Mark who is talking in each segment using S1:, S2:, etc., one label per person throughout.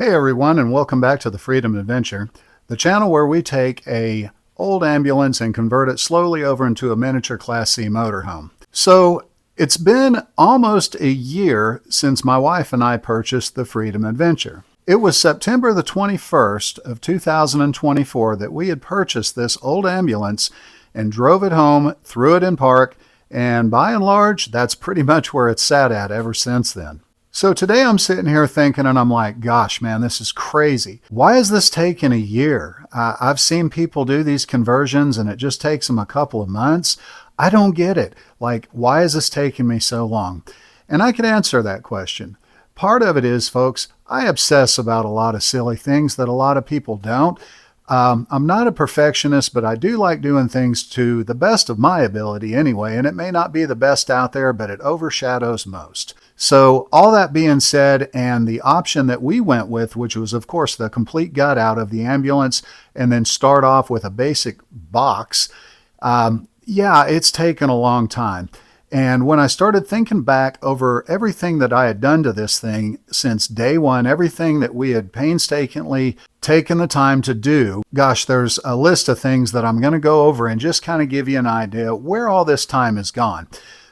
S1: Hey everyone, and welcome back to the Freedom Adventure, the channel where we take a old ambulance and convert it slowly over into a miniature Class C motorhome. So it's been almost a year since my wife and I purchased the Freedom Adventure. It was September the 21st of 2024 that we had purchased this old ambulance and drove it home, threw it in park, and by and large, that's pretty much where it's sat at ever since then. So today I'm sitting here thinking, and I'm like, gosh, man, this is crazy. Why is this taking a year? I've seen people do these conversions and it just takes them a couple of months. I don't get it. Like, why is this taking me so long? And I can answer that question. Part of it is, folks, I obsess about a lot of silly things that a lot of people don't. I'm not a perfectionist, but I do like doing things to the best of my ability anyway, and it may not be the best out there, but it overshadows most. So all that being said, and the option that we went with, which was of course the complete gut out of the ambulance and then start off with a basic box, yeah, it's taken a long time. And when I started thinking back over everything that I had done to this thing since day one, everything that we had painstakingly taken the time to do, gosh, there's a list of things that I'm going to go over and just kind of give you an idea where all this time has gone.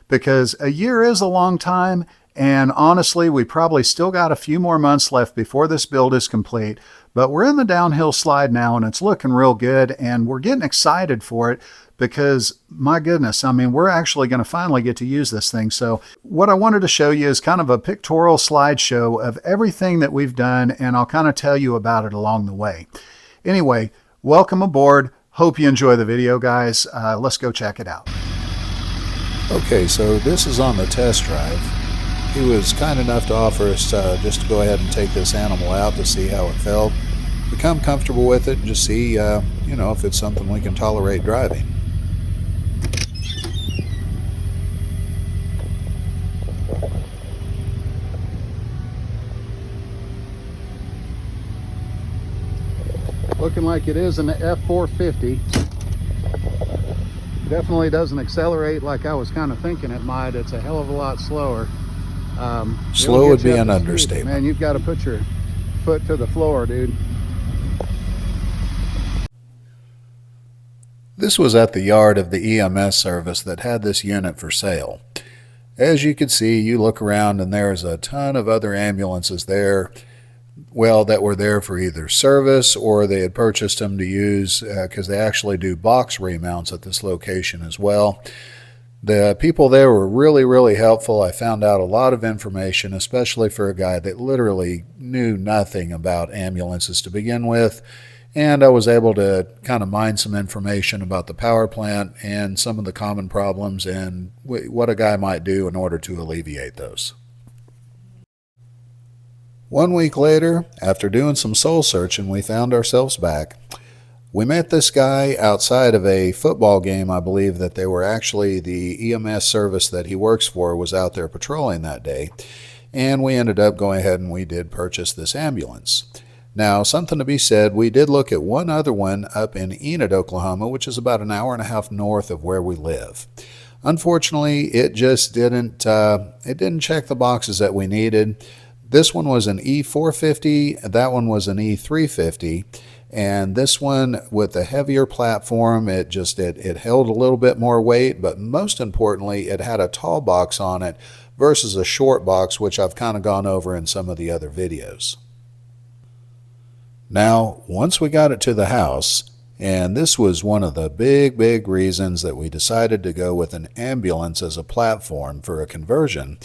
S1: Because a year is a long time, and honestly, we probably still got a few more months left before this build is complete, but we're in the downhill slide now and it's looking real good, and we're getting excited for it because, my goodness, I mean, we're actually going to finally get to use this thing. So what I wanted to show you is kind of a pictorial slideshow of everything that we've done, and I'll kind of tell you about it along the way. Anyway, welcome aboard. Hope you enjoy the video, guys. Let's go check it out.
S2: Okay, so this is on the test drive. He was kind enough to offer us just to go ahead and take this animal out to see how it felt, become comfortable with it, and just see, if it's something we can tolerate driving.
S1: Looking like it is an F450. Definitely doesn't accelerate like I was kind of thinking it might. It's a hell of a lot slower.
S2: Slow would be an understatement.
S1: Man, you've got to put your foot to the floor, dude.
S2: This was at the yard of the EMS service that had this unit for sale. As you can see, you look around and there's a ton of other ambulances there, well, that were there for either service or they had purchased them to use because they actually do box remounts at this location as well. The people there were really, really helpful. I found out a lot of information, especially for a guy that literally knew nothing about ambulances to begin with. And I was able to kind of mine some information about the power plant and some of the common problems and what a guy might do in order to alleviate those. 1 week later, after doing some soul searching, we found ourselves back. We met this guy outside of a football game. I believe that they were actually the EMS service that he works for was out there patrolling that day. And we ended up going ahead and we did purchase this ambulance. Now, something to be said, we did look at one other one up in Enid, Oklahoma, which is about an hour and a half north of where we live. Unfortunately, it just didn't check the boxes that we needed. This one was an E450, that one was an E350. And this one with a heavier platform, it held a little bit more weight, but most importantly, it had a tall box on it versus a short box, which I've kind of gone over in some of the other videos. Now, once we got it to the house, and this was one of the big reasons that we decided to go with an ambulance as a platform for a conversion,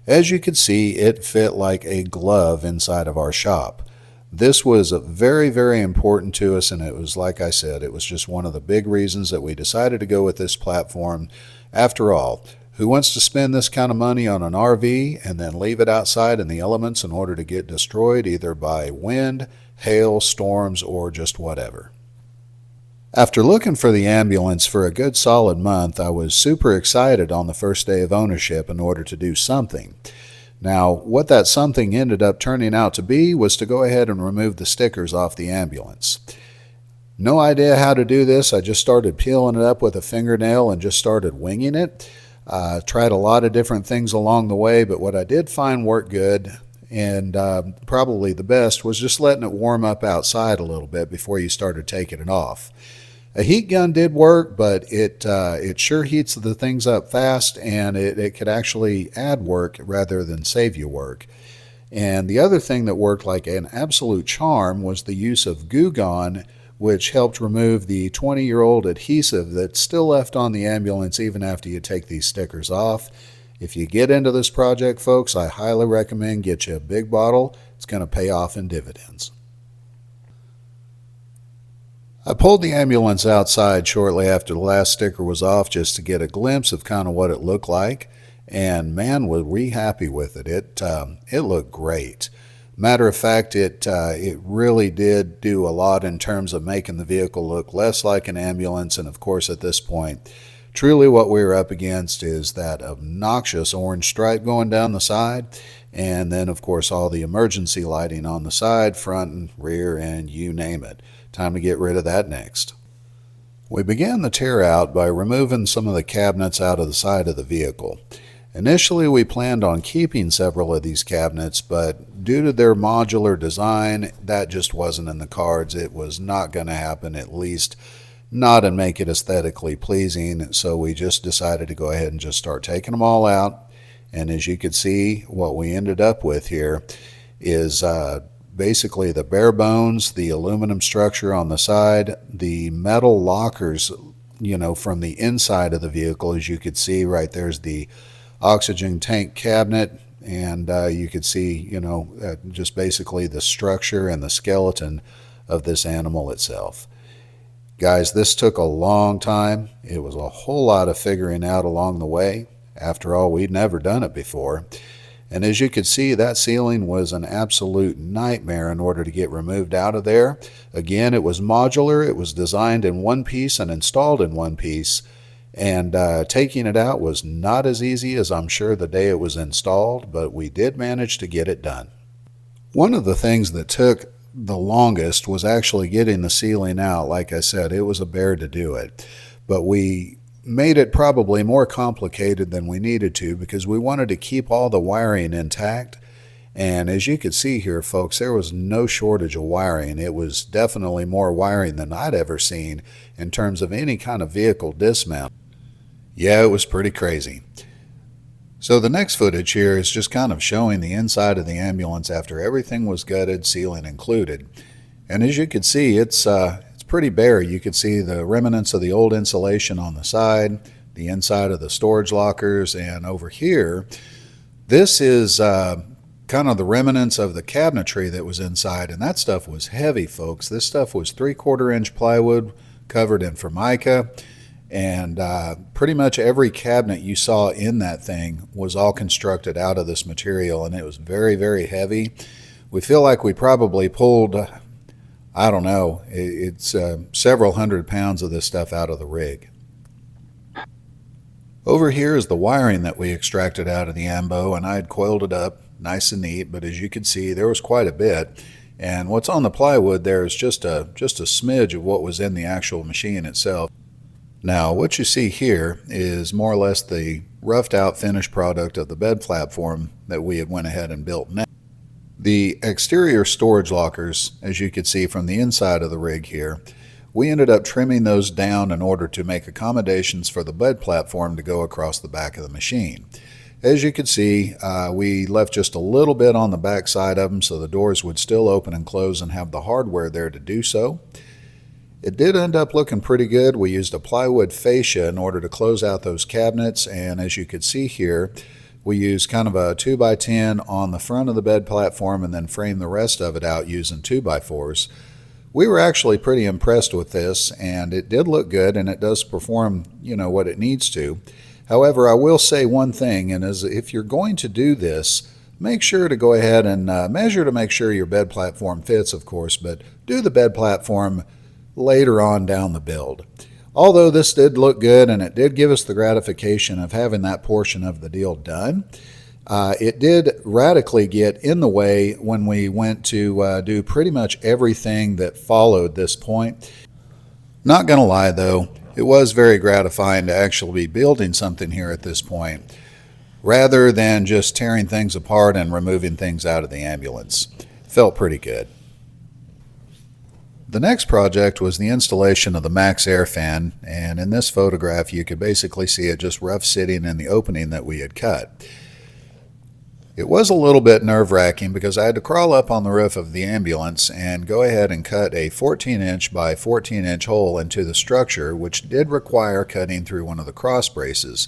S2: as you could see, it fit like a glove inside of our shop. This was very important to us, and it was, like I said, it was just one of the big reasons that we decided to go with this platform. After all, who wants to spend this kind of money on an RV and then leave it outside in the elements in order to get destroyed either by wind, hail, storms, or just whatever? After looking for the ambulance for a good solid month, I was super excited on the first day of ownership in order to do something. Now, what that something ended up turning out to be was to go ahead and remove the stickers off the ambulance. No idea how to do this. I just started peeling it up with a fingernail and just started winging it. Tried a lot of different things along the way, but what I did find worked good and probably the best was just letting it warm up outside a little bit before you started taking it off. A heat gun did work, but it sure heats the things up fast, and it could actually add work rather than save you work. And the other thing that worked like an absolute charm was the use of Goo Gone, which helped remove the 20-year-old adhesive that's still left on the ambulance even after you take these stickers off. If you get into this project, folks, I highly recommend get you a big bottle. It's going to pay off in dividends. I pulled the ambulance outside shortly after the last sticker was off just to get a glimpse of kind of what it looked like. And man, were we happy with it. It looked great. Matter of fact, it really did do a lot in terms of making the vehicle look less like an ambulance. And of course, at this point, truly what we were up against is that obnoxious orange stripe going down the side. And then, of course, all the emergency lighting on the side, front and rear, and you name it. Time to get rid of that next. We began the tear out by removing some of the cabinets out of the side of the vehicle. Initially, we planned on keeping several of these cabinets, but due to their modular design, that just wasn't in the cards. It was not going to happen, at least not and make it aesthetically pleasing, so we just decided to go ahead and just start taking them all out. And as you can see, what we ended up with here is basically the bare bones, the aluminum structure on the side, the metal lockers, from the inside of the vehicle. As you could see, right there's the oxygen tank cabinet, and you could see, just basically the structure and the skeleton of this animal itself. Guys, this took a long time. It was a whole lot of figuring out along the way. After all, we'd never done it before. And as you could see, that ceiling was an absolute nightmare in order to get removed out of there. Again, it was modular. It was designed in one piece and installed in one piece. And taking it out was not as easy as I'm sure the day it was installed, but we did manage to get it done. One of the things that took the longest was actually getting the ceiling out. Like I said, it was a bear to do it. But we made it probably more complicated than we needed to because we wanted to keep all the wiring intact. And as you can see here, folks, there was no shortage of wiring. It was definitely more wiring than I'd ever seen in terms of any kind of vehicle dismount. Yeah, it was pretty crazy. So the next footage here is just kind of showing the inside of the ambulance after everything was gutted, ceiling included. And as you can see, it's pretty bare. You can see the remnants of the old insulation on the side, the inside of the storage lockers, and over here, this is kind of the remnants of the cabinetry that was inside, and that stuff was heavy, folks. This stuff was 3/4 inch plywood covered in Formica, and pretty much every cabinet you saw in that thing was all constructed out of this material, and it was very, very heavy. We feel like we probably pulled, I don't know, it's several hundred pounds of this stuff out of the rig. Over here is the wiring that we extracted out of the ambo, and I had coiled it up nice and neat, but as you can see, there was quite a bit. And what's on the plywood there is just a smidge of what was in the actual machine itself. Now, what you see here is more or less the roughed out finished product of the bed platform that we had went ahead and built. Now, the exterior storage lockers, as you can see from the inside of the rig here, we ended up trimming those down in order to make accommodations for the bed platform to go across the back of the machine. As you can see, we left just a little bit on the back side of them so the doors would still open and close and have the hardware there to do so. It did end up looking pretty good. We used a plywood fascia in order to close out those cabinets, and as you can see here, we used kind of a 2x10 on the front of the bed platform and then framed the rest of it out using 2x4s. We were actually pretty impressed with this, and it did look good, and it does perform, what it needs to. However, I will say one thing, and is if you're going to do this, make sure to go ahead and measure to make sure your bed platform fits, of course, but do the bed platform later on down the build. Although this did look good and it did give us the gratification of having that portion of the deal done, it did radically get in the way when we went to do pretty much everything that followed this point. Not gonna lie though, it was very gratifying to actually be building something here at this point. rather than just tearing things apart and removing things out of the ambulance. Felt pretty good. The next project was the installation of the Max Air fan, and in this photograph you could basically see it just rough sitting in the opening that we had cut. It was a little bit nerve-wracking because I had to crawl up on the roof of the ambulance and go ahead and cut a 14-inch by 14-inch hole into the structure, which did require cutting through one of the cross braces.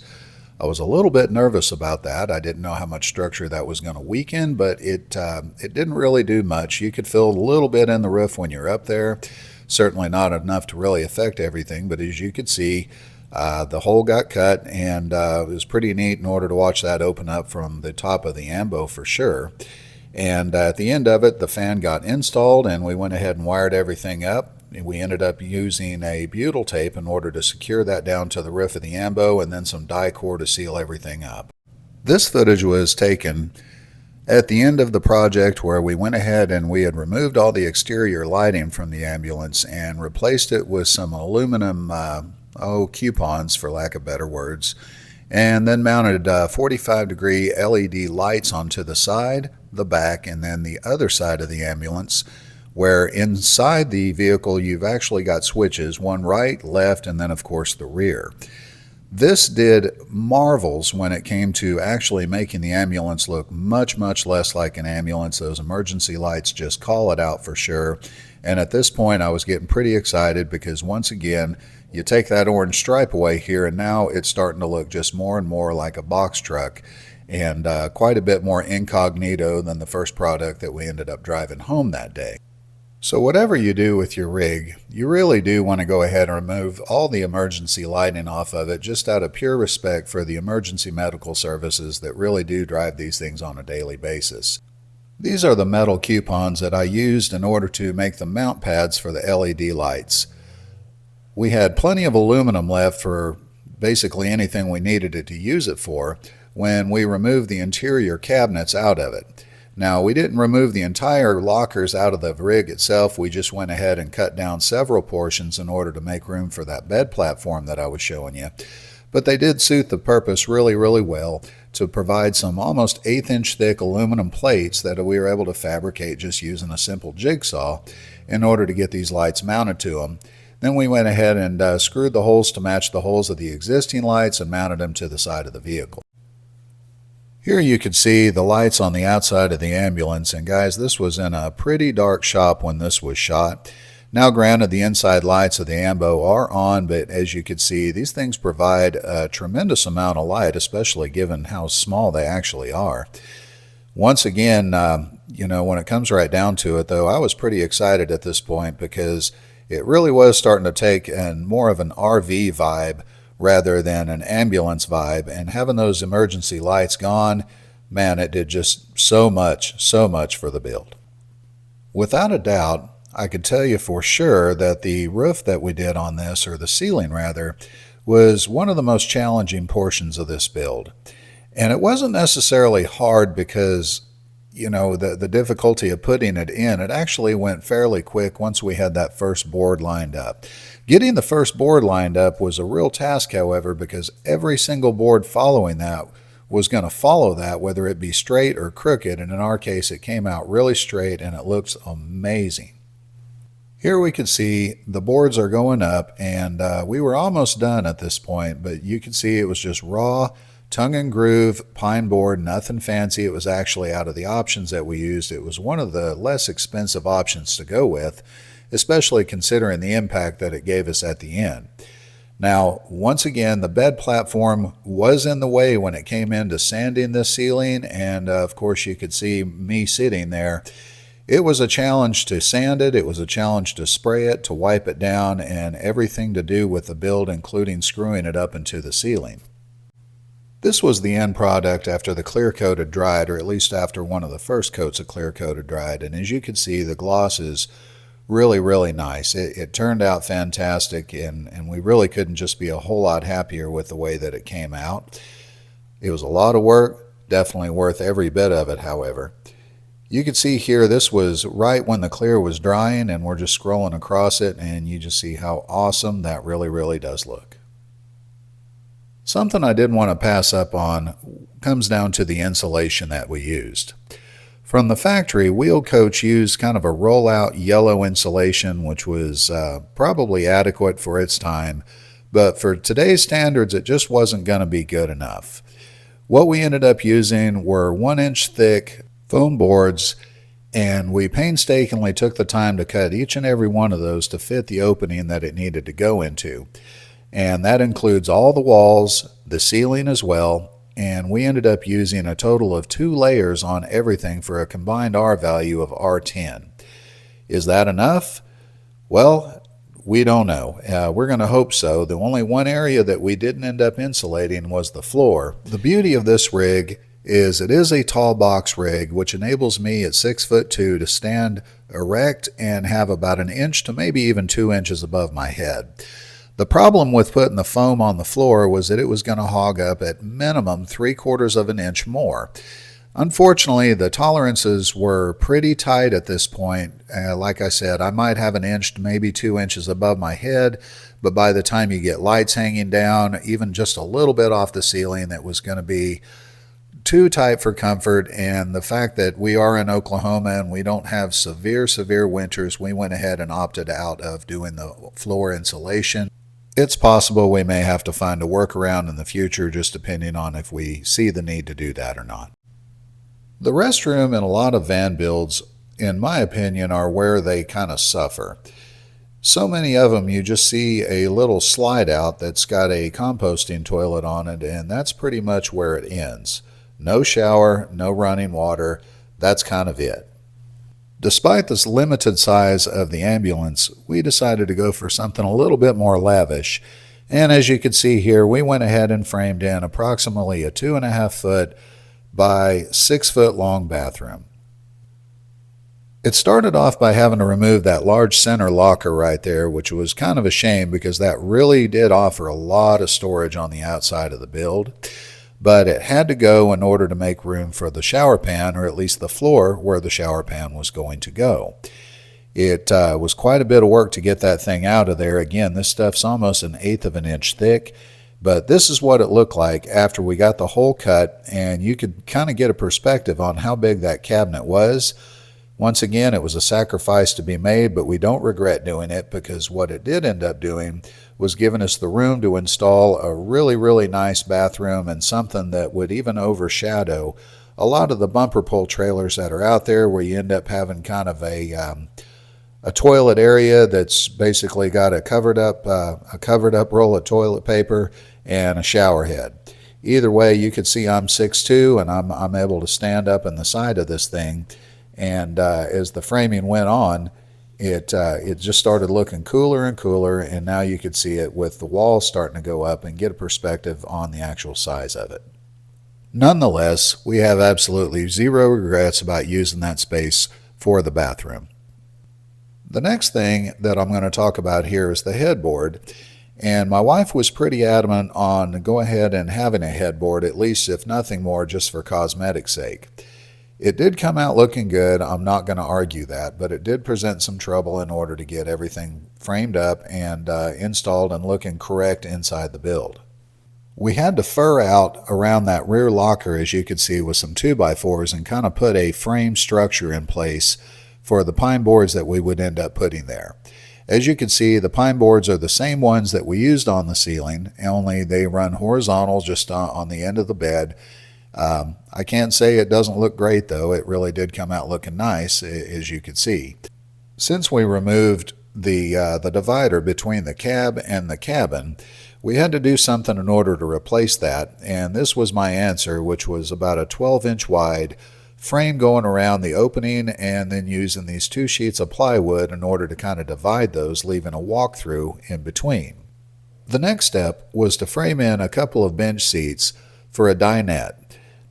S2: I was a little bit nervous about that. I didn't know how much structure that was going to weaken, but it didn't really do much. You could feel a little bit in the roof when you're up there. Certainly not enough to really affect everything, but as you could see, the hole got cut, and it was pretty neat in order to watch that open up from the top of the ambo for sure. And at the end of it, the fan got installed, and we went ahead and wired everything up. We ended up using a butyl tape in order to secure that down to the roof of the ambo, and then some die-core to seal everything up. This footage was taken at the end of the project where we went ahead and we had removed all the exterior lighting from the ambulance and replaced it with some aluminum coupons, for lack of better words, and then mounted 45-degree LED lights onto the side, the back, and then the other side of the ambulance, where inside the vehicle you've actually got switches, one right, left, and then of course the rear. This did marvels when it came to actually making the ambulance look much, much less like an ambulance. Those emergency lights just call it out for sure. And at this point I was getting pretty excited because once again, you take that orange stripe away here and now it's starting to look just more and more like a box truck, and quite a bit more incognito than the first product that we ended up driving home that day. So whatever you do with your rig, you really do want to go ahead and remove all the emergency lighting off of it, just out of pure respect for the emergency medical services that really do drive these things on a daily basis. These are the metal coupons that I used in order to make the mount pads for the LED lights. We had plenty of aluminum left for basically anything we needed it to use it for when we removed the interior cabinets out of it. Now, we didn't remove the entire lockers out of the rig itself. We just went ahead and cut down several portions in order to make room for that bed platform that I was showing you. But they did suit the purpose really, really well to provide some almost 1/8-inch thick aluminum plates that we were able to fabricate just using a simple jigsaw in order to get these lights mounted to them. Then we went ahead and screwed the holes to match the holes of the existing lights and mounted them to the side of the vehicle. Here you can see the lights on the outside of the ambulance, and guys, this was in a pretty dark shop when this was shot. Now granted, the inside lights of the ambo are on, but as you can see, these things provide a tremendous amount of light, especially given how small they actually are. Once again, when it comes right down to it though, I was pretty excited at this point because it really was starting to take more of an RV vibe rather than an ambulance vibe, and having those emergency lights gone, man, it did just so much for the build. Without a doubt, I could tell you for sure that the roof that we did on this, or the ceiling rather, was one of the most challenging portions of this build. And it wasn't necessarily hard because the difficulty of putting it in, it actually went fairly quick once we had that first board lined up. Getting the first board lined up was a real task, however, because every single board following that was going to follow that, whether it be straight or crooked, and in our case it came out really straight and it looks amazing. Here we can see the boards are going up, and we were almost done at this point, but you can see it was just raw tongue and groove pine board, nothing fancy. It was actually out of the options that we used. It was one of the less expensive options to go with, especially considering the impact that it gave us at the end. Now, once again, the bed platform was in the way when it came into sanding this ceiling, and of course you could see me sitting there. It was a challenge to sand it, it was a challenge to spray it, to wipe it down, and everything to do with the build, including screwing it up into the ceiling. This was the end product after the clear coat had dried, or at least after one of the first coats of clear coat had dried, and as you can see, the gloss is really, really nice. It turned out fantastic, and we really couldn't just be a whole lot happier with the way that it came out. It was a lot of work, definitely worth every bit of it, however. You can see here, this was right when the clear was drying, and we're just scrolling across it, and you just see how awesome that really, really does look. Something I didn't want to pass up on comes down to the insulation that we used. From the factory, Wheel Coach used kind of a rollout yellow insulation, which was probably adequate for its time, but for today's standards, it just wasn't going to be good enough. What we ended up using were 1-inch thick foam boards, and we painstakingly took the time to cut each and every one of those to fit the opening that it needed to go into. And that includes all the walls, the ceiling as well, and we ended up using a total of 2 layers on everything for a combined R value of R10. Is that enough? Well, we don't know. We're going to hope so. The only one area that we didn't end up insulating was the floor. The beauty of this rig is it is a tall box rig, which enables me at 6'2" to stand erect and have about 1 inch to maybe even 2 inches above my head. The problem with putting the foam on the floor was that it was going to hog up at minimum 3/4 of an inch more. Unfortunately, the tolerances were pretty tight at this point. Like I said, I might have 1 inch to maybe 2 inches above my head, but by the time you get lights hanging down, even just a little bit off the ceiling, it was going to be too tight for comfort. And the fact that we are in Oklahoma and we don't have severe winters, we went ahead and opted out of doing the floor insulation. It's possible we may have to find a workaround in the future, just depending on if we see the need to do that or not. The restroom in a lot of van builds, in my opinion, are where they kind of suffer. So many of them, you just see a little slide out that's got a composting toilet on it, and that's pretty much where it ends. No shower, no running water, that's kind of it. Despite this limited size of the ambulance, we decided to go for something a little bit more lavish. And as you can see here, we went ahead and framed in approximately a 2.5 foot by 6 foot long bathroom. It started off by having to remove that large center locker right there, which was kind of a shame because that really did offer a lot of storage on the outside of the build. But it had to go in order to make room for the shower pan, or at least the floor where the shower pan was going to go. It was quite a bit of work to get that thing out of there. Again, this stuff's almost 1/8 of an inch thick, but this is what it looked like after we got the hole cut, and you could kind of get a perspective on how big that cabinet was. Once again, it was a sacrifice to be made, but we don't regret doing it because what it did end up doing was giving us the room to install a really nice bathroom and something that would even overshadow a lot of the bumper pull trailers that are out there, where you end up having kind of a toilet area that's basically got a covered up roll of toilet paper and a shower head. Either way, you can see I'm 6'2", and I'm able to stand up in the side of this thing. And as the framing went on, it just started looking cooler and cooler, and now you could see it with the walls starting to go up and get a perspective on the actual size of it. Nonetheless, we have absolutely zero regrets about using that space for the bathroom. The next thing that I'm going to talk about here is the headboard, and my wife was pretty adamant on go ahead and having a headboard, at least if nothing more just for cosmetic sake. It did come out looking good, I'm not going to argue that, but it did present some trouble in order to get everything framed up and installed and looking correct inside the build. We had to fur out around that rear locker, as you could see, with some 2x4s and kind of put a frame structure in place for the pine boards that we would end up putting there. As you can see, the pine boards are the same ones that we used on the ceiling, only they run horizontal just on the end of the bed. I can't say it doesn't look great, though. It really did come out looking nice, as you can see. Since we removed the divider between the cab and the cabin, we had to do something in order to replace that, and this was my answer, which was about a 12-inch wide frame going around the opening, and then using these 2 sheets of plywood in order to kind of divide those, leaving a walk-through in between. The next step was to frame in a couple of bench seats for a dinette.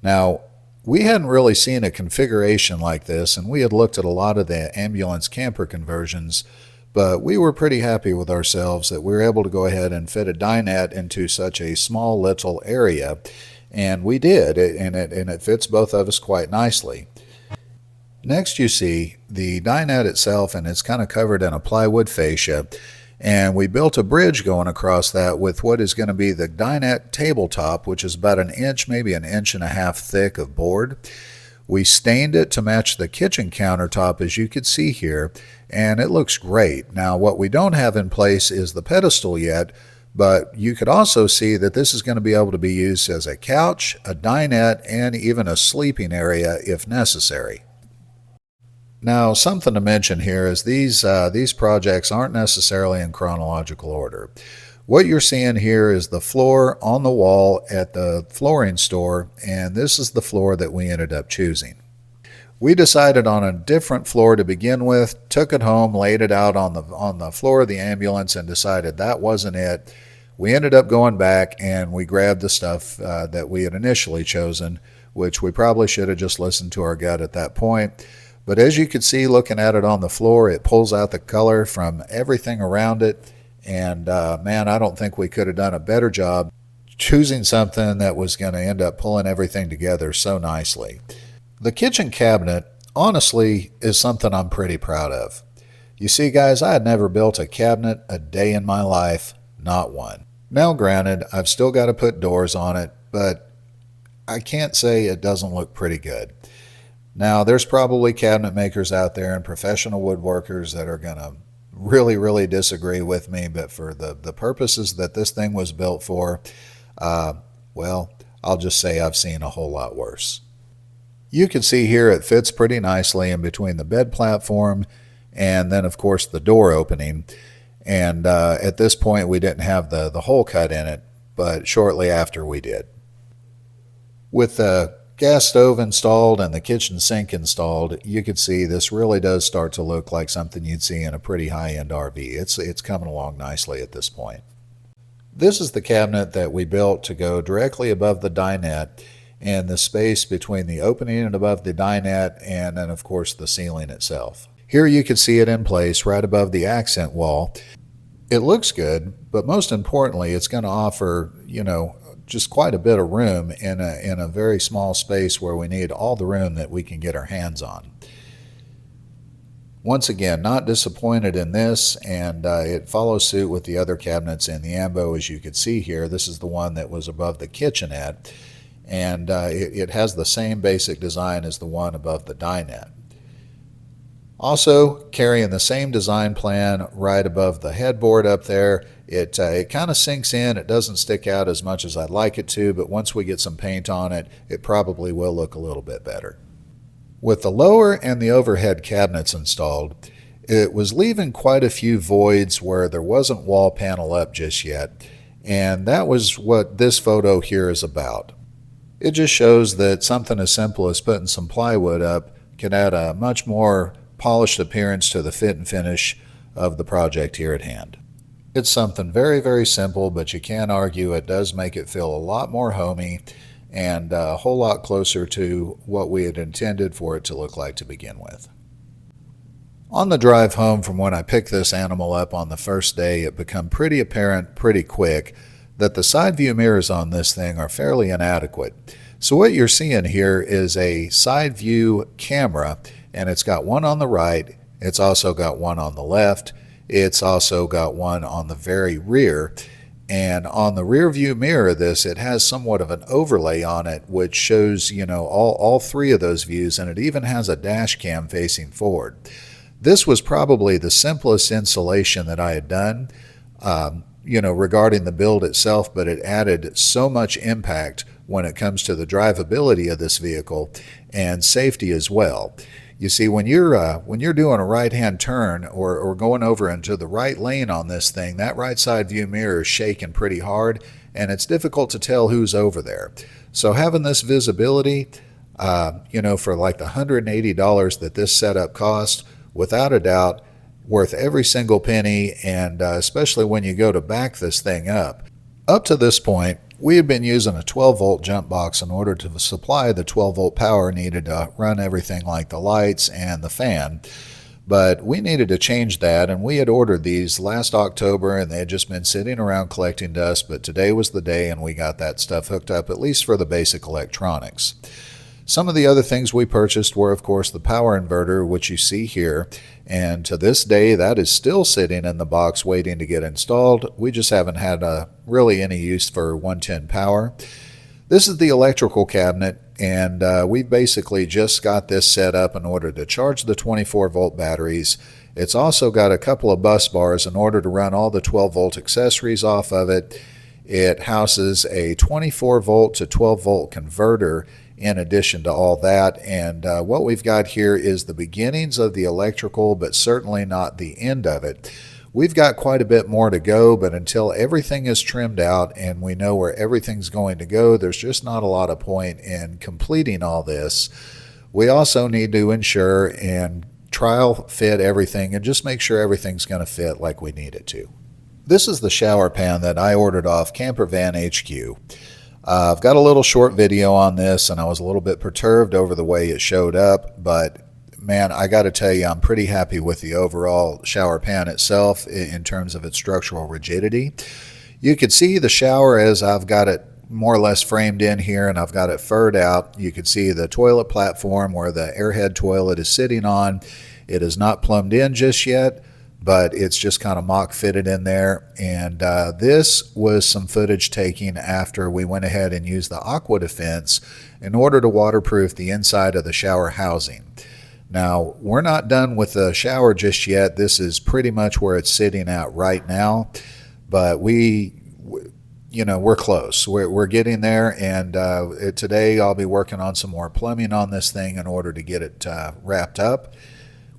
S2: Now, we hadn't really seen a configuration like this, and we had looked at a lot of the ambulance camper conversions, but we were pretty happy with ourselves that we were able to go ahead and fit a dinette into such a small little area, and we did, and it fits both of us quite nicely. Next, you see the dinette itself, and it's kind of covered in a plywood fascia, And we built a bridge going across that with what is going to be the Dinette tabletop, which is about an inch, maybe an inch and a half thick of board. We stained it to match the kitchen countertop, as you could see here, and it looks great. Now, what we don't have in place is the pedestal yet, but you could also see that this is going to be able to be used as a couch, a dinette, and even a sleeping area if necessary. Now, something to mention here is these projects aren't necessarily in chronological order. What you're seeing here is the floor on the wall at the flooring store, and this is the floor that we ended up choosing. We decided on a different floor to begin with, took it home, laid it out on the floor of the ambulance, and decided that wasn't it. We ended up going back and we grabbed the stuff that we had initially chosen, which we probably should have just listened to our gut at that point. But as you could see looking at it on the floor, it pulls out the color from everything around it. And man, I don't think we could have done a better job choosing something that was going to end up pulling everything together so nicely. The kitchen cabinet, honestly, is something I'm pretty proud of. You see, guys, I had never built a cabinet a day in my life, not one. Now, granted, I've still got to put doors on it, but I can't say it doesn't look pretty good. Now, there's probably cabinet makers out there and professional woodworkers that are going to really disagree with me, but for the purposes that this thing was built for, well, I'll just say I've seen a whole lot worse. You can see here it fits pretty nicely in between the bed platform and then, of course, the door opening. And at this point, we didn't have the hole cut in it, but shortly after we did. With the gas stove installed and the kitchen sink installed, you can see this really does start to look like something you'd see in a pretty high-end RV. It's coming along nicely at this point. This is the cabinet that we built to go directly above the dinette and the space between the opening and above the dinette and then, of course, the ceiling itself. Here you can see it in place right above the accent wall. It looks good, but most importantly, it's going to offer, just quite a bit of room in a very small space where we need all the room that we can get our hands on. Once again, not disappointed in this, and it follows suit with the other cabinets in the ambo. As you can see here, this is the one that was above the kitchenette, and it has the same basic design as the one above the dinette. Also, carrying the same design plan right above the headboard up there. It kind of sinks in. It doesn't stick out as much as I'd like it to, but once we get some paint on it, it probably will look a little bit better. With the lower and the overhead cabinets installed, it was leaving quite a few voids where there wasn't wall panel up just yet, and that was what this photo here is about. It just shows that something as simple as putting some plywood up can add a much more polished appearance to the fit and finish of the project here at hand. It's something very simple, but you can't argue it does make it feel a lot more homey and a whole lot closer to what we had intended for it to look like to begin with. On the drive home from when I picked this animal up on the first day, it became pretty apparent pretty quick that the side view mirrors on this thing are fairly inadequate. So what you're seeing here is a side view camera, and it's got one on the right, it's also got one on the left, it's also got one on the very rear, and on the rear view mirror of this, it has somewhat of an overlay on it which shows, all three of those views, and it even has a dash cam facing forward. This was probably the simplest installation that I had done, regarding the build itself, but it added so much impact when it comes to the drivability of this vehicle and safety as well. You see, when you're doing a right-hand turn or going over into the right lane on this thing, that right side view mirror is shaking pretty hard, and it's difficult to tell who's over there. So having this visibility, for like the $180 that this setup cost, without a doubt, worth every single penny, and especially when you go to back this thing up. Up to this point, we had been using a 12-volt jump box in order to supply the 12-volt power needed to run everything like the lights and the fan. But we needed to change that, and we had ordered these last October, and they had just been sitting around collecting dust, but today was the day, and we got that stuff hooked up, at least for the basic electronics. Some of the other things we purchased were, of course, the power inverter, which you see here, and to this day that is still sitting in the box waiting to get installed. We just haven't had really any use for 110 power. This is the electrical cabinet, and we basically just got this set up in order to charge the 24-volt batteries. It's also got a couple of bus bars in order to run all the 12-volt accessories off of it. It houses a 24-volt to 12-volt converter in addition to all that, and what we've got here is the beginnings of the electrical, but certainly not the end of it. We've got quite a bit more to go, but until everything is trimmed out and we know where everything's going to go, there's just not a lot of point in completing all this. We also need to ensure and trial fit everything and just make sure everything's going to fit like we need it to. This is the shower pan that I ordered off Camper Van HQ. I've got a little short video on this, and I was a little bit perturbed over the way it showed up, but man, I got to tell you, I'm pretty happy with the overall shower pan itself in terms of its structural rigidity. You can see the shower as I've got it more or less framed in here, and I've got it furred out. You can see the toilet platform where the airhead toilet is sitting on. It is not plumbed in just yet, but it's just kind of mock fitted in there. And this was some footage taken after we went ahead and used the Aqua Defense in order to waterproof the inside of the shower housing. Now, we're not done with the shower just yet. This is pretty much where it's sitting at right now, but we're close. We're getting there, and today I'll be working on some more plumbing on this thing in order to get it wrapped up.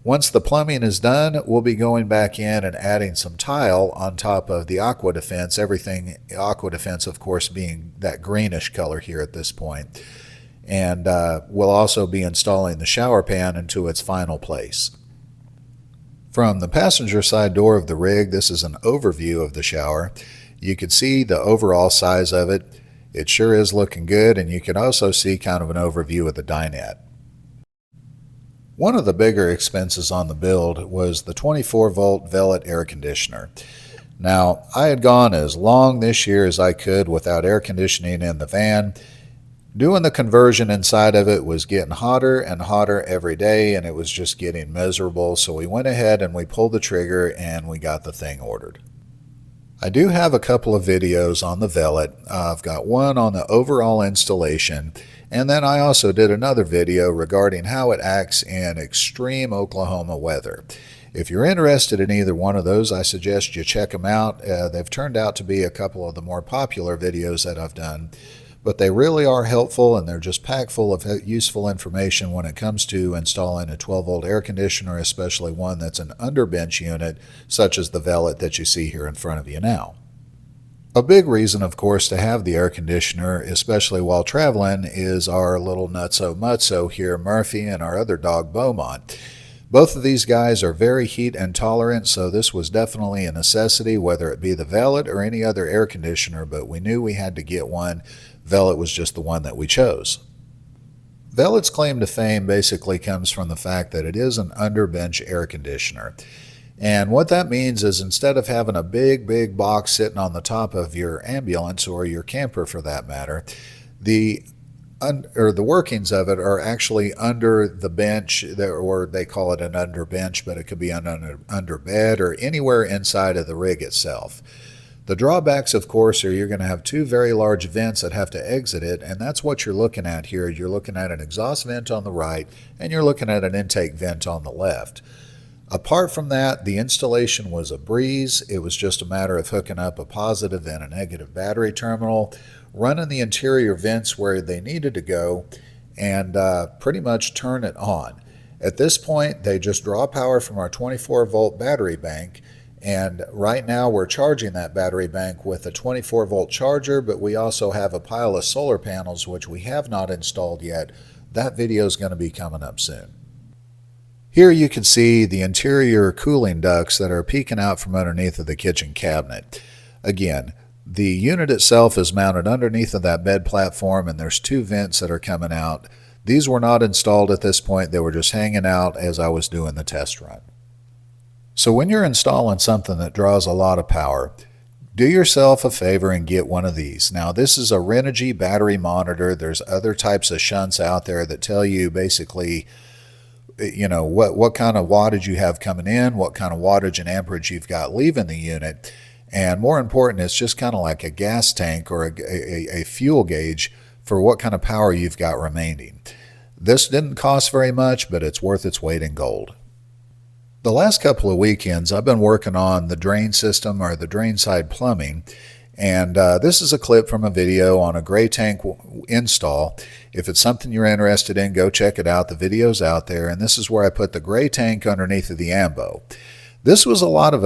S2: Once the plumbing is done, we'll be going back in and adding some tile on top of the Aqua Defense. Everything Aqua Defense, of course, being that greenish color here at this point. And we'll also be installing the shower pan into its final place. From the passenger side door of the rig, this is an overview of the shower. You can see the overall size of it. It sure is looking good, and you can also see kind of an overview of the dinette. One of the bigger expenses on the build was the 24-volt Velvet air conditioner. Now, I had gone as long this year as I could without air conditioning in the van. Doing the conversion inside of it was getting hotter and hotter every day, and it was just getting miserable, so we went ahead and we pulled the trigger and we got the thing ordered. I do have a couple of videos on the Velvet. I've got one on the overall installation, and then I also did another video regarding how it acts in extreme Oklahoma weather. If you're interested in either one of those, I suggest you check them out. They've turned out to be a couple of the more popular videos that I've done, but they really are helpful, and they're just packed full of useful information when it comes to installing a 12-volt air conditioner, especially one that's an underbench unit, such as the Velvet that you see here in front of you now. A big reason, of course, to have the air conditioner, especially while traveling, is our little nutso-mutso here, Murphy, and our other dog, Beaumont. Both of these guys are very heat intolerant, so this was definitely a necessity, whether it be the Velvet or any other air conditioner, but we knew we had to get one. Velvet was just the one that we chose. Velvet's claim to fame basically comes from the fact that it is an underbench air conditioner. And what that means is instead of having a big box sitting on the top of your ambulance or your camper for that matter, the workings of it are actually under the bench, or they call it an under bench, but it could be under bed or anywhere inside of the rig itself. The drawbacks, of course, are you're going to have two very large vents that have to exit it, and that's what you're looking at here. You're looking at an exhaust vent on the right, and you're looking at an intake vent on the left. Apart from that, the installation was a breeze. It was just a matter of hooking up a positive and a negative battery terminal, running the interior vents where they needed to go, and pretty much turn it on. At this point, they just draw power from our 24-volt battery bank, and right now we're charging that battery bank with a 24-volt charger, but we also have a pile of solar panels which we have not installed yet. That video is going to be coming up soon. Here you can see the interior cooling ducts that are peeking out from underneath of the kitchen cabinet. Again, the unit itself is mounted underneath of that bed platform, and there's two vents that are coming out. These were not installed at this point. They were just hanging out as I was doing the test run. So when you're installing something that draws a lot of power, do yourself a favor and get one of these. Now, this is a Renogy battery monitor. There's other types of shunts out there that tell you basically, what kind of wattage you have coming in, what kind of wattage and amperage you've got leaving the unit. And more important, it's just kind of like a gas tank or a fuel gauge for what kind of power you've got remaining. This didn't cost very much, but it's worth its weight in gold. The last couple of weekends, I've been working on the drain system or the drain side plumbing, and this is a clip from a video on a gray tank install. If it's something you're interested in, go check it out. The video's out there, and this is where I put the gray tank underneath of the ambo. This was a lot of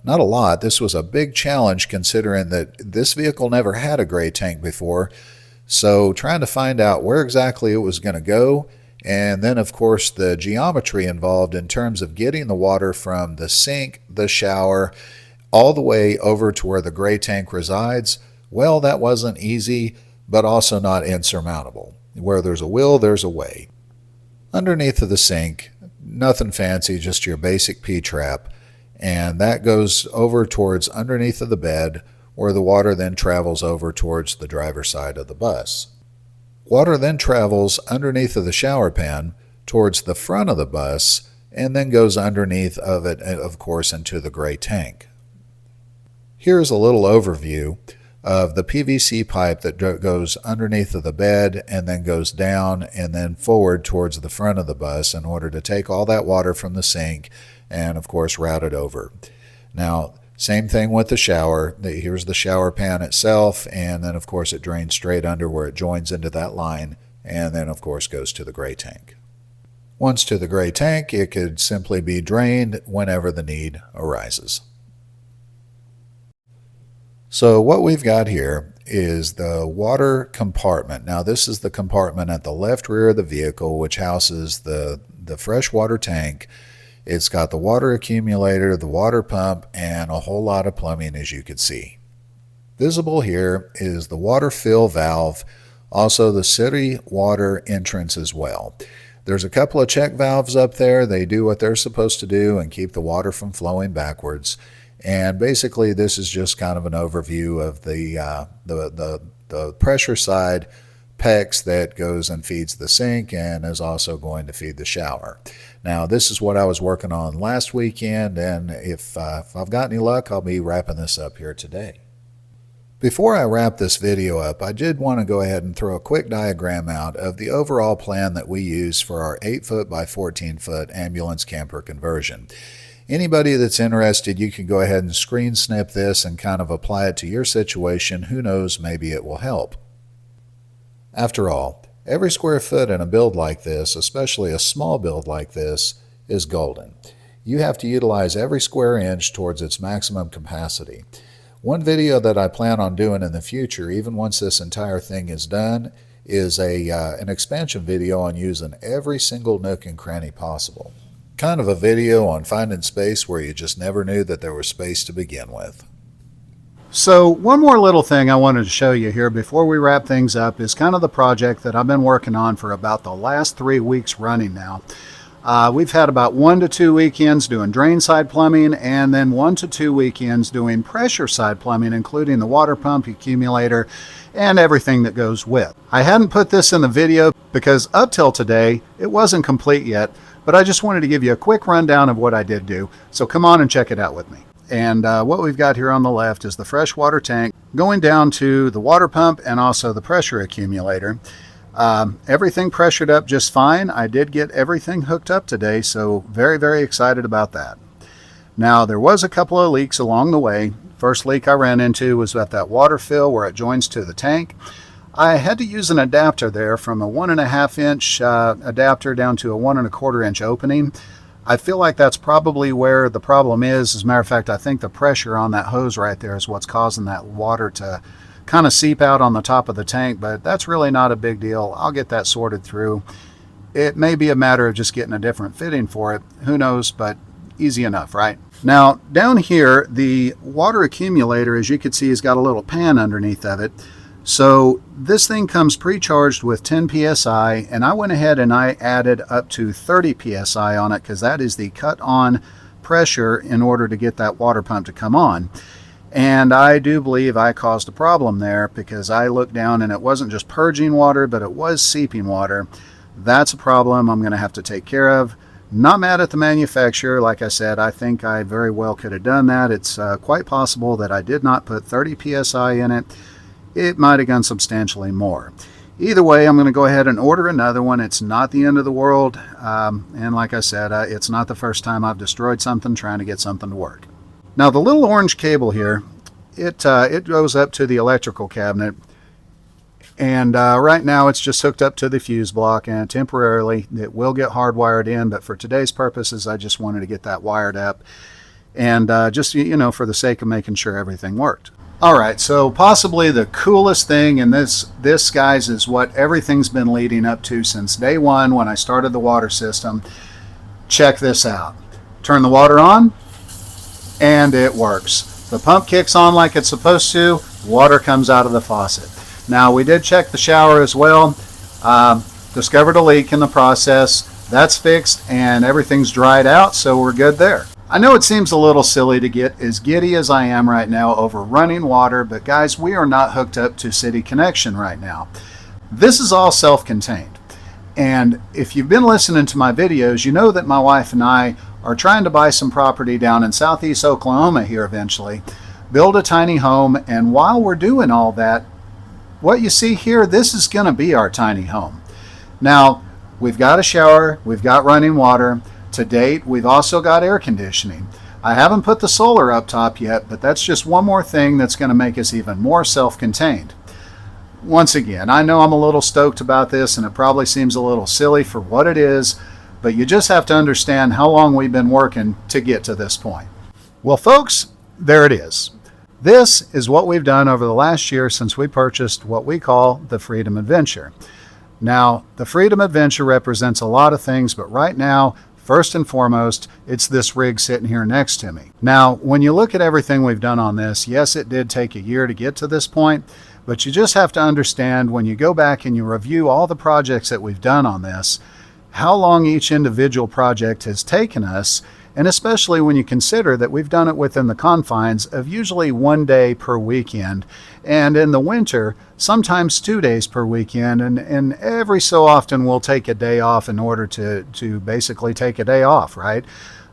S2: not a lot. This was a big challenge considering that this vehicle never had a gray tank before. So trying to find out where exactly it was going to go, and then of course the geometry involved in terms of getting the water from the sink, the shower, all the way over to where the gray tank resides. Well, that wasn't easy, but also not insurmountable. Where there's a will, there's a way. Underneath of the sink, nothing fancy, just your basic P-trap. And that goes over towards underneath of the bed, where the water then travels over towards the driver's side of the bus. Water then travels underneath of the shower pan towards the front of the bus, and then goes underneath of it, of course, into the gray tank. Here's a little overview of the PVC pipe that goes underneath of the bed and then goes down and then forward towards the front of the bus in order to take all that water from the sink and of course route it over. Now, same thing with the shower. Here's the shower pan itself, and then of course it drains straight under where it joins into that line, and then of course goes to the gray tank. Once to the gray tank, it could simply be drained whenever the need arises. So what we've got here is the water compartment. Now this is the compartment at the left rear of the vehicle, which houses the freshwater tank. It's got the water accumulator, the water pump, and a whole lot of plumbing, as you can see. Visible here is the water fill valve, also the city water entrance as well. There's a couple of check valves up there. They do what they're supposed to do and keep the water from flowing backwards. And basically this is just kind of an overview of the pressure side PEX that goes and feeds the sink and is also going to feed the shower. Now this is what I was working on last weekend, and if I've got any luck, I'll be wrapping this up here today. Before I wrap this video up, I did want to go ahead and throw a quick diagram out of the overall plan that we use for our 8-foot by 14-foot ambulance camper conversion. Anybody that's interested, you can go ahead and screen snip this and kind of apply it to your situation. Who knows, maybe it will help. After all, every square foot in a build like this, especially a small build like this, is golden. You have to utilize every square inch towards its maximum capacity. One video that I plan on doing in the future, even once this entire thing is done, is an expansion video on using every single nook and cranny possible. Kind of a video on finding space where you just never knew that there was space to begin with.
S1: So one more little thing I wanted to show you here before we wrap things up is kind of the project that I've been working on for about the last 3 weeks running now. We've had about 1 to 2 weekends doing drain side plumbing, and then 1 to 2 weekends doing pressure side plumbing, including the water pump, accumulator, and everything that goes with. I hadn't put this in the video because up till today it wasn't complete yet, but I just wanted to give you a quick rundown of what I did do. So come on and check it out with me. And what we've got here on the left is the freshwater tank going down to the water pump and also the pressure accumulator. Everything pressured up just fine. I did get everything hooked up today, so very, very excited about that. Now, there was a couple of leaks along the way. First leak I ran into was at that water fill where it joins to the tank. I had to use an adapter there from a 1.5 inch adapter down to a 1.25 inch opening. I feel like that's probably where the problem is. As a matter of fact, I think the pressure on that hose right there is what's causing that water to kind of seep out on the top of the tank, but that's really not a big deal. I'll get that sorted through. It may be a matter of just getting a different fitting for it. Who knows, but easy enough, right? Now, down here, the water accumulator, as you can see, has got a little pan underneath of it. So this thing comes pre-charged with 10 psi, and I went ahead and I added up to 30 psi on it because that is the cut on pressure in order to get that water pump to come on. And I do believe I caused a problem there, because I looked down and it wasn't just purging water, but it was seeping water. That's a problem I'm going to have to take care of. Not mad at the manufacturer. Like I said, I think I very well could have done that. It's quite possible that I did not put 30 psi in it. It might have gone substantially more. Either way, I'm going to go ahead and order another one. It's not the end of the world. And like I said, it's not the first time I've destroyed something trying to get something to work. Now the little orange cable here, it goes up to the electrical cabinet, and right now it's just hooked up to the fuse block, and temporarily it will get hardwired in, but for today's purposes I just wanted to get that wired up, and just, you know, for the sake of making sure everything worked. Alright, so possibly the coolest thing in this guys, is what everything's been leading up to since day one when I started the water system. Check this out. Turn the water on, and it works. The pump kicks on like it's supposed to, water comes out of the faucet. Now we did check the shower as well, discovered a leak in the process. That's fixed and everything's dried out, so we're good there. I know it seems a little silly to get as giddy as I am right now over running water, but guys, we are not hooked up to city connection right now. This is all self-contained. And if you've been listening to my videos, you know that my wife and I are trying to buy some property down in southeast Oklahoma here eventually, build a tiny home, and while we're doing all that, what you see here, this is going to be our tiny home. Now, we've got a shower, we've got running water. To date, we've also got air conditioning. I haven't put the solar up top yet, but that's just one more thing that's going to make us even more self-contained. Once again, I know I'm a little stoked about this, and it probably seems a little silly for what it is, but you just have to understand how long we've been working to get to this point. Well, folks, there it is. This is what we've done over the last year since we purchased what we call the Freedom Adventure. Now, the Freedom Adventure represents a lot of things, but right now, first and foremost, it's this rig sitting here next to me. Now, when you look at everything we've done on this, yes, it did take a year to get to this point, but you just have to understand when you go back and you review all the projects that we've done on this, how long each individual project has taken us, and especially when you consider that we've done it within the confines of usually 1 day per weekend, and in the winter, sometimes 2 days per weekend, and every so often we'll take a day off in order to basically take a day off, right?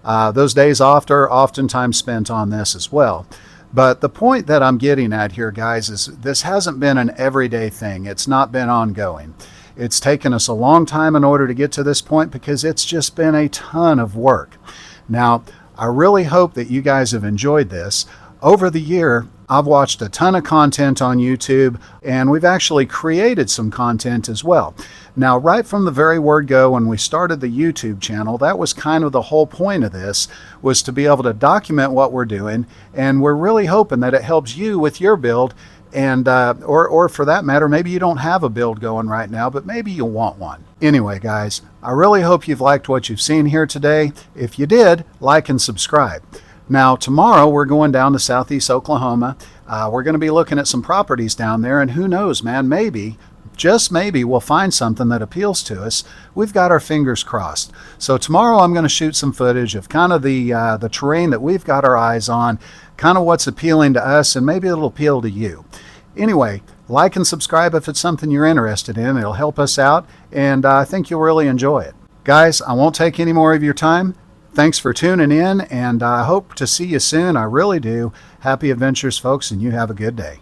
S1: Those days off are oftentimes spent on this as well. But the point that I'm getting at here, guys, is this hasn't been an everyday thing. It's not been ongoing. It's taken us a long time in order to get to this point because it's just been a ton of work. Now, I really hope that you guys have enjoyed this. Over the year, I've watched a ton of content on YouTube, and we've actually created some content as well. Now, right from the very word go, when we started the YouTube channel, that was kind of the whole point of this, was to be able to document what we're doing, and we're really hoping that it helps you with your build, and or for that matter, maybe you don't have a build going right now, but maybe you want one. Anyway, guys, I really hope you've liked what you've seen here today. If you did, like and subscribe. Now, tomorrow we're going down to southeast Oklahoma. We're going to be looking at some properties down there, and who knows, man, maybe, just maybe, we'll find something that appeals to us. We've got our fingers crossed. So tomorrow I'm going to shoot some footage of kind of the terrain that we've got our eyes on, kind of what's appealing to us, and maybe it'll appeal to you. Anyway, like and subscribe if it's something you're interested in. It'll help us out, and I think you'll really enjoy it. Guys, I won't take any more of your time. Thanks for tuning in, and I hope to see you soon. I really do. Happy adventures, folks, and you have a good day.